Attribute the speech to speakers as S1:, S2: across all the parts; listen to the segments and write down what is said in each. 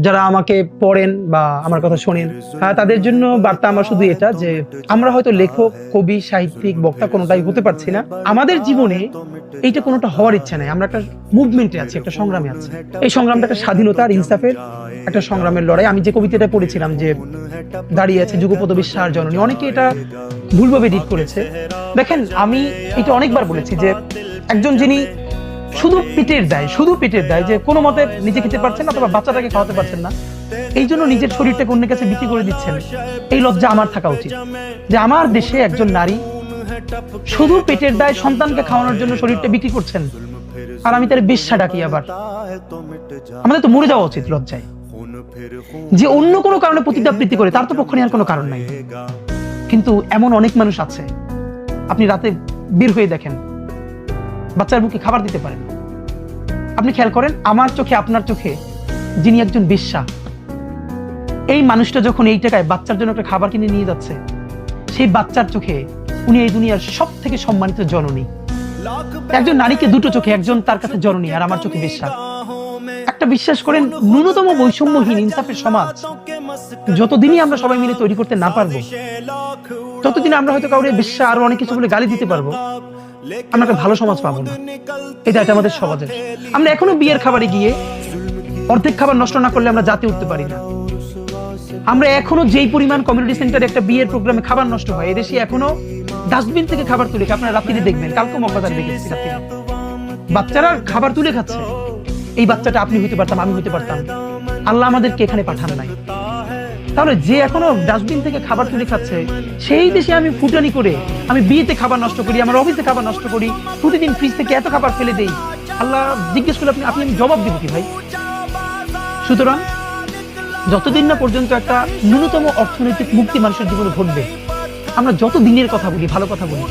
S1: যারা আমাকে পড়েন বা আমার কথা শোনেন, তাদের জন্য বার্তা আমার শুধু এটা যে আমরা হয়তো লেখক, কবি, সাহিত্যিক, বক্তা কোনোটাই হতে পারছি না। আমাদের জীবনে এইটা কোনোটা হওয়ার ইচ্ছা নাই। আমরা একটা মুভমেন্টে আছি, একটা সংগ্রামে আছি। এই সংগ্রামটা একটা স্বাধীনতা আর ইনসাফের একটা সংগ্রামের লড়াই। আমি যে কবিতাটা পড়েছিলাম যে দাঁড়িয়ে আছে যুগপদ বিশ্বাস জননী, অনেকে এটা ভুলভাবে এডিট করেছে। দেখেন, আমি এটা অনেকবার বলেছি যে একজন যিনি শুধু পেটের দায় যে কোনো মতে নিজে খেতে পারছেন না অথবা বাচ্চাটাকে খাওয়াতে পারছেন না, এই জন্য নিজের শরীরটাকে অন্যের কাছে বিক্রি করে দিচ্ছেন। এই লজ্জা আমার থাকা উচিত যে আমার দেশে একজন নারী শুধু পেটের দায় সন্তানকে খাওয়ানোর জন্য শরীরটা বিক্রি করছেন, আর আমি তার বেশ্যা ডাকি। আবার আমাদের তো মরে যাওয়া উচিত লজ্জায়। যে অন্য কোনো কারণে পতিতাবৃত্তি করে তার তো পক্ষ নেওয়ার কোনো কারণ নাই, কিন্তু এমন অনেক মানুষ আছে। আপনি রাতে বের হয়ে দেখেন, বাচ্চার বুকে খাবার দিতে পারেন। আপনি খেয়াল করেন, আমার চোখে আপনার চোখে যিনি একজন বেশ্যা, এই মানুষটা যখন এই টাকায় বাচ্চার জন্য একটা খাবার কিনে নিয়ে যাচ্ছে, সেই বাচ্চার চোখে উনি এই দুনিয়ার সব থেকে সম্মানিত জননী। একজন নারীকে দুটো চোখে, একজন তার কাছে জননী আর আমার চোখে বেশ্যা। একটা বিশ্বাস করেন, ন্যূনতম বৈষম্যহীন ইনসাফের সমাজ যতদিনই আমরা সবাই মিলে তৈরি করতে না পারবো, ততদিন আমরা হয়তো কাউরে বেশ্যা আরো অনেক কিছু বলে গালি দিতে পারবো, আমরা একটা ভালো সমাজ পাবো না। এটা আমাদের সমাজের। আমরা এখনো বিয়ের খাবারে গিয়ে অর্ধেক খাবার নষ্ট না করলে আমরা জাতে উঠতে পারি না। আমরা এখনো যেই পরিমাণ কমিউনিটি সেন্টারে একটা বিয়ের প্রোগ্রামে খাবার নষ্ট হয়, এদেশে এখনো ডাস্টবিন থেকে খাবার তুলে, আপনারা রাত্রিতে দেখবেন, কালকে মগবাজারে দেখেছি রাত্রিতে বাচ্চারা খাবার তুলে খাচ্ছে। এই বাচ্চাটা আপনি হইতে পারতাম, আমি হইতে পারতাম। আল্লাহ আমাদেরকে এখানে পাঠান নাই। তাহলে যে এখনো ডাস্টবিন থেকে খাবার তুলে খাচ্ছে, সেই দেশে আমি ফুটানি করে আমি বিয়েতে খাবার নষ্ট করি, আমার অফিসে খাবার নষ্ট করি, প্রতিদিন ফ্রিজ থেকে এত খাবার ফেলে দেই, আল্লাহ জিজ্ঞেস করলে আপনি আমি জবাব দিব কি ভাই? সুতরাং যতদিন না পর্যন্ত একটা ন্যূনতম অর্থনৈতিক মুক্তি মানুষের জীবনে ঘটবে, আমরা যত দিনের কথা বলি, ভালো কথা বলি,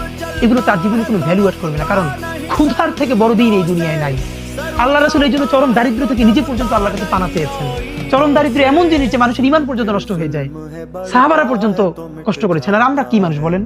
S1: এগুলো তার জীবনে কোনো ভ্যালু অ্যাড করবে না। কারণ ক্ষুধার থেকে বড় দিন এই দুনিয়ায় নাই। আল্লাহ রাসূল এই জন্য চরম দারিদ্র থেকে নিজে পর্যন্ত আল্লাহর কাছে পানা চেয়েছেন। চরম দারিদ্র এমন জিনিস যে মানুষের ঈমান পর্যন্ত নষ্ট হয়ে যায়। সাহাবারা পর্যন্ত কষ্ট করেছেন, আর আমরা কি মানুষ বলেন?